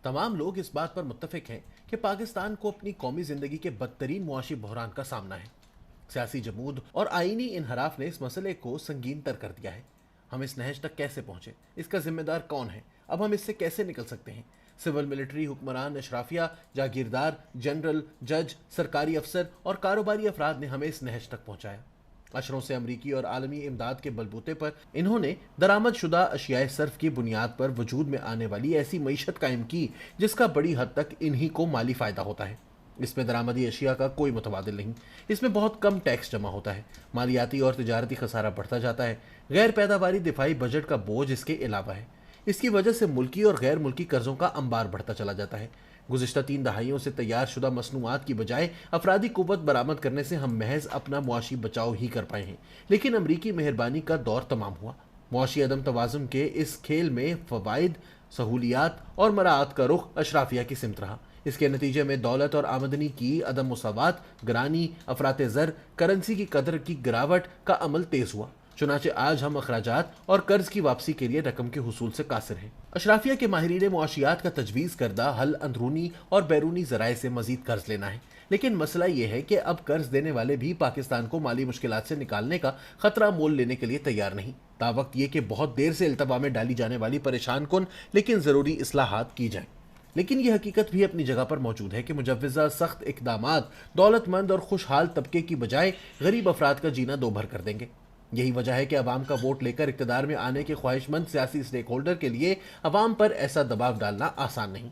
तमाम लोग इस बात पर मुत्तफिक हैं कि पाकिस्तान को अपनी कौमी जिंदगी के बदतरीन मुआशी बहरान का सामना है। सियासी जमूद और आईनी इनहराफ ने इस मसले को संगीन तर कर दिया है। हम इस नहज तक कैसे पहुंचे, इसका जिम्मेदार कौन है, अब हम इससे कैसे निकल सकते हैं? सिविल मिलिट्री हुक्मरान, अशराफिया, जागीरदार, जनरल, जज, सरकारी अफसर और कारोबारी अफराद ने हमें इस नहज तक पहुंचाया। अशरों से अमरीकी और आलमी इमदाद के बलबूते पर इन्होंने दरामद शुदा अशियाए सर्फ की बुनियाद पर वजूद में आने वाली ऐसी मईशत कायम की जिसका बड़ी हद तक इन्हीं को माली फ़ायदा होता है। इसमें दरामदी अशिया का कोई मुतबादिल नहीं, इसमें बहुत कम टैक्स जमा होता है, मालियाती और तिजारती खसारा बढ़ता जाता है, गैर पैदावारी दिफाई बजट का बोझ इसके अलावा है। इसकी वजह से मुल्की और गैर मुल्की कर्जों का अंबार बढ़ता चला जाता है। गुज़िश्ता 3 दहाइयों से तैयार शुदा मसनूआत की बजाय अफरादी कुव्वत बरामद करने से हम महज अपना मुआशी बचाव ही कर पाए हैं, लेकिन अमरीकी मेहरबानी का दौर तमाम हुआ। मुआशी अदम तवाज़ुन के इस खेल में फ़वाइद, सहूलियात और मराआत का रुख अशराफिया की सिमत रहा। इसके नतीजे में दौलत और आमदनी की अदम मुसावात, ग्रानी, अफराते ज़र, करेंसी की कदर की गिरावट का अमल तेज़ हुआ। चुनाचे आज हम अखराजात और कर्ज की वापसी के लिए रकम के हुसूल से कासिर हैं। अशराफिया के माहिरीन मुआशियात का तजवीज़ करदा हल अंदरूनी और बैरूनी ज़राए से मजीद कर्ज लेना है, लेकिन मसला यह है कि अब कर्ज देने वाले भी पाकिस्तान को माली मुश्किलात से निकालने का खतरा मोल लेने के लिए तैयार नहीं। तावक्त ये कि बहुत देर से इल्तवा में डाली जाने वाली परेशान कुन लेकिन ज़रूरी इस्लाहात की जाएं। लेकिन यह हकीकत भी अपनी जगह पर मौजूद है कि मुजव्वज़ा सख्त इक़दामात दौलतमंद और खुशहाल तबके की बजाय गरीब अफराद का जीना दोभर कर देंगे। यही वजह है कि अवाम का वोट लेकर इक़्तिदार में आने के ख्वाहिशमंद सियासी स्टेक होल्डर के लिए अवाम पर ऐसा दबाव डालना आसान नहीं।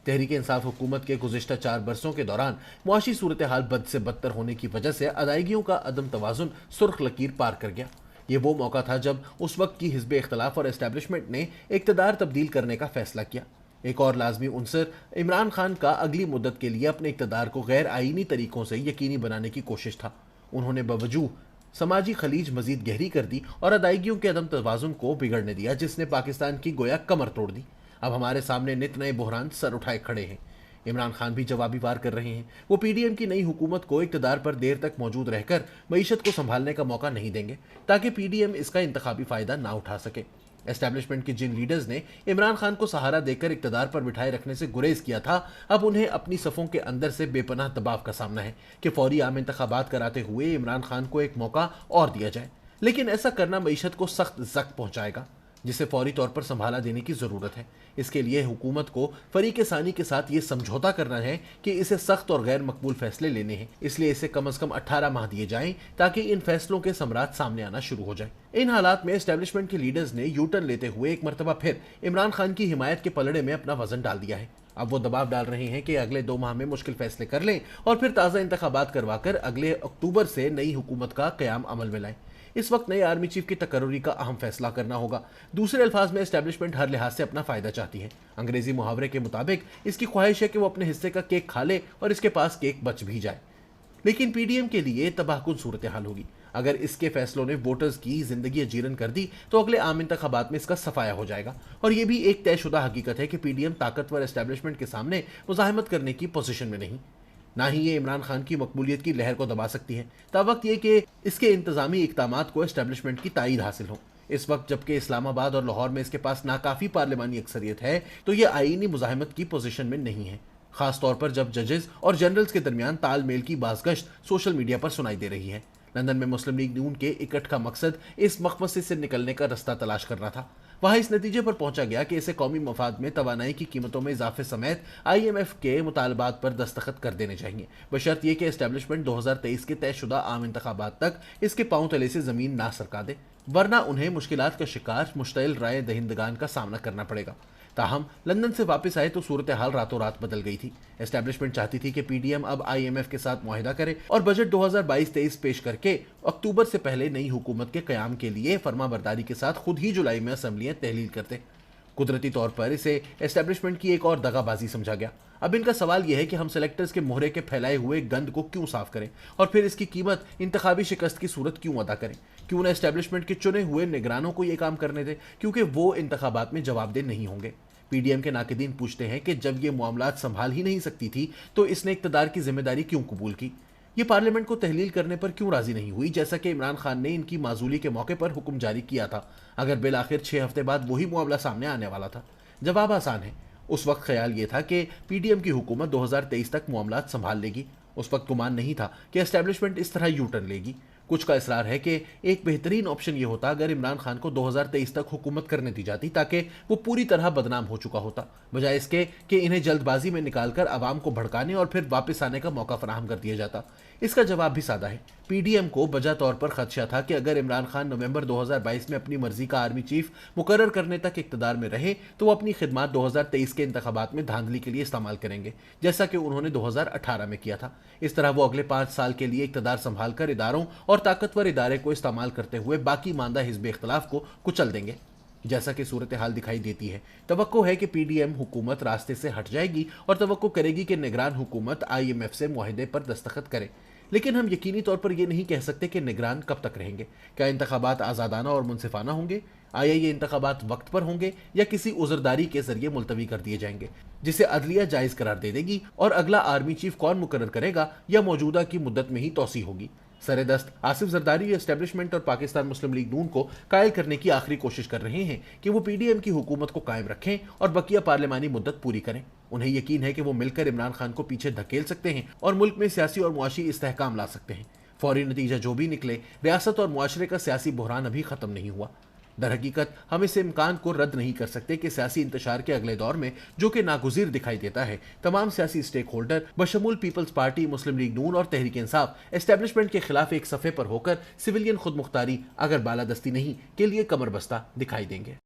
तहरीक इंसाफ हुकूमत के गुज़िश्ता 4 बरसों के दौरान मुआशी सूरत हाल बद से बदतर होने की वजह से अदायगियों का अदम तवाज़ुन सुर्ख लकीर पार कर गया। ये वो मौका था जब उस वक्त की हिज़्ब इख्तलाफ और एस्टेब्लिशमेंट ने इक़्तिदार तब्दील करने का फैसला किया। एक और लाजमी उनसर इमरान खान का अगली मुद्दत के लिए अपने इक़्तिदार को गैर आईनी तरीकों से यकीनी बनाने की कोशिश था। उन्होंने बावजूद समाजी खलीज मजीद गहरी कर दी और अदायगियों के अदम तवाज़ुन को बिगड़ने दिया, जिसने पाकिस्तान की गोया कमर तोड़ दी। अब हमारे सामने नित नए बहरान सर उठाए खड़े हैं। इमरान खान भी जवाबी वार कर रहे हैं। वो पीडीएम की नई हुकूमत को इक़्तिदार पर देर तक मौजूद रहकर मईशत को संभालने का मौका नहीं देंगे ताकि पीडीएम इसका इंतखाबी फ़ायदा ना उठा सके। एस्टैब्लिशमेंट के जिन लीडर्स ने इमरान खान को सहारा देकर इक़्तिदार पर बिठाए रखने से गुरेज किया था, अब उन्हें अपनी सफ़ों के अंदर से बेपनाह दबाव का सामना है कि फौरी आम इंतखाबात कराते हुए इमरान खान को एक मौका और दिया जाए। लेकिन ऐसा करना मईशत को सख्त ज़ख्म पहुँचाएगा जिसे फौरी तौर पर संभाला देने की ज़रूरत है। इसके लिए हुकूमत को फरीक सानी के साथ ये समझौता करना है कि इसे सख्त और गैर मकबूल फैसले लेने हैं, इसलिए इसे कम अज़ कम 18 माह दिए जाएं ताकि इन फैसलों के समरात सामने आना शुरू हो जाए। इन हालात में एस्टेब्लिशमेंट के लीडर्स ने यू टर्न लेते हुए एक मरतबा फिर इमरान खान की हिमायत के पलड़े में अपना वजन डाल दिया है। अब वो दबाव डाल रहे हैं कि अगले 2 माह में मुश्किल फैसले कर लें और फिर ताज़ा इंतखाबात करवाकर अगले अक्टूबर से नई हुकूमत का क़याम अमल में लाएं। इस वक्त नए आर्मी चीफ की तकर्रुरी का अहम फैसला करना होगा। दूसरे अल्फाज में एस्टेब्लिशमेंट हर लिहाज से अपना फ़ायदा चाहती है। अंग्रेजी मुहावरे के मुताबिक इसकी ख्वाहिश है कि वो अपने हिस्से का केक खा ले और इसके पास केक बच भी जाए। लेकिन पीडीएम के लिए तबाहकुन सूरत हाल होगी। अगर इसके फैसलों ने वोटर्स की जिंदगी अजीरन कर दी तो अगले आम इंतखाबात में इसका सफाया हो जाएगा। और यह भी एक तयशुदा हकीकत है कि पीडीएम ताकतवर एस्टेब्लिशमेंट के सामने मुज़ाहमत करने की पोजीशन में नहीं, ना ही ये इमरान खान की मकबूलियत की लहर को दबा सकती है। तावक्त ये कि इसके इंतजामी इक़दामात को एस्टेब्लिशमेंट की तायीद हासिल हो। इस वक्त जबकि इस्लामाबाद और लाहौर में इसके पास नाकाफ़ी पार्लिमानी अक्सरियत है तो ये आईनी मुज़ाहमत की पोजीशन में नहीं है, खास तौर पर जब जजेस और जनरल्स के दरमियान तालमेल की बाज़गश्त सोशल मीडिया पर सुनाई दे रही है। लंदन में मुस्लिम लीग नून के इकट्ठ का मकसद इस मखमसे से निकलने का रास्ता तलाश करना था। वहाँ इस नतीजे पर पहुंचा गया कि इसे कौमी मफाद में तवानाई की कीमतों में इजाफे समेत IMF के मुतालबात पर दस्तखत कर देने चाहिए, बशर्त यह कि एस्टेब्लिशमेंट 2023 के तयशुदा आम इंतखाबात तक इसके पांव तले से ज़मीन ना सरका दे, वरना उन्हें मुश्किलात का शिकार मुश्तइल राय दहिंदगान का सामना करना पड़ेगा। ताहम लंदन से वापस आए तो सूरत हाल रातों रात बदल गई थी। एस्टेब्लिशमेंट चाहती थी कि पीडीएम अब IMF के साथ मुआहिदा करे और बजट 2022-23 पेश करके अक्टूबर से पहले नई हुकूमत के क़याम के लिए फरमाबरदारी के साथ खुद ही जुलाई में असम्बलियाँ तहलील करते। कुदरती तौर पर इसे एस्टेब्लिशमेंट की एक और दगाबाजी समझा गया। अब इनका सवाल यह है कि हम सेलेक्टर्स के मोहरे के फैलाए हुए गंद को क्यों साफ करें और फिर इसकी कीमत इंतखाबी शिकस्त की सूरत क्यों अदा करें? क्यों न एस्टेब्लिशमेंट के चुने हुए निगरानों को यह काम करने दें, क्योंकि वो इंतखाबात में जवाबदेह नहीं होंगे। पीडीएम के नाकिदीन पूछते हैं कि जब ये मामलात संभाल ही नहीं सकती थी तो इसने इक़्तिदार की जिम्मेदारी क्यों कबूल की? ये पार्लियामेंट को तहलील करने पर क्यों राजी नहीं हुई, जैसा कि इमरान खान ने इनकी माजूली के मौके पर हुक्म जारी किया था, अगर बिल आखिर 6 हफ्ते बाद वही मामला सामने आने वाला था? जवाब आसान है, उस वक्त ख्याल ये था कि पीडीएम की हुकूमत 2023 तक मामलात संभाल लेगी। उस वक्त गुमान नहीं था कि एस्टेब्लिशमेंट इस तरह यू टर्न लेगी। कुछ का इसरार है कि एक बेहतरीन ऑप्शन ये होता अगर इमरान खान को 2023 तक हुकूमत करने दी जाती, ताकि वो पूरी तरह बदनाम हो चुका होता, बजाय इसके कि इन्हें जल्दबाजी में निकालकर आवाम को भड़काने और फिर वापस आने का मौका फराहम कर दिया जाता। इसका जवाब भी सादा है। पीडीएम को बजा तौर पर खदशा था कि अगर इमरान खान नवंबर 2022 में अपनी मर्जी का आर्मी चीफ मुकर्रर करने तक इक्तदार में रहे तो वो अपनी खिदमत 2023 के इंतखाबात में धांधली के लिए इस्तेमाल करेंगे, जैसा कि उन्होंने 2018 में किया था। इस तरह वो अगले 5 साल के लिए इक्तदार संभाल कर इदारों और ताकतवर इदारे को इस्तेमाल करते हुए बाकी मानदा हिज़्ब इख्तलाफ को कुचल देंगे। जैसा कि सूरत हाल दिखाई देती है, तवक्को है कि पीडीएम हुकूमत रास्ते से हट जाएगी और तवक्को करेगी कि निगरान हुकूमत आईएमएफ से मुआहदे पर दस्तखत करे। लेकिन हम यकीनी तौर पर यह नहीं कह सकते कि निगरान कब तक रहेंगे। क्या इंतखाबात आज़ादाना और मुनसिफाना होंगे? आया ये इंतखाबात वक्त पर होंगे या किसी उज़रदारी के जरिए मुलतवी कर दिए जाएंगे, जिसे अदलिया जायज़ करार दे देगी और अगला आर्मी चीफ कौन मुकर्रर करेगा या मौजूदा की मुद्दत में ही तोसी होगी। सरेदस्त आसिफ जरदारी एस्टेब्लिशमेंट और पाकिस्तान मुस्लिम लीग नून को कायल करने की आखिरी कोशिश कर रहे हैं कि वो पीडीएम की हुकूमत को कायम रखें और बकिया पार्लिमानी मुद्दत पूरी करें। उन्हें यकीन है कि वो मिलकर इमरान खान को पीछे धकेल सकते हैं और मुल्क में सियासी और मुआशी इस्तेहकाम ला सकते हैं। फौरी नतीजा जो भी निकले, रियासत और मुआशरे का सियासी बहरान अभी खत्म नहीं हुआ। दर हकीकत हम इस इम्कान को रद्द नहीं कर सकते कि सियासी इंतशार के अगले दौर में, जो कि नागुज़ीर दिखाई देता है, तमाम सियासी स्टेक होल्डर बशमूल पीपल्स पार्टी, मुस्लिम लीग नून और तहरीक इंसाफ एस्टेब्लिशमेंट के खिलाफ एक सफ़े पर होकर सिविलियन खुद मुख्तारी अगर बालादस्ती नहीं के लिए कमर बस्ता दिखाई देंगे।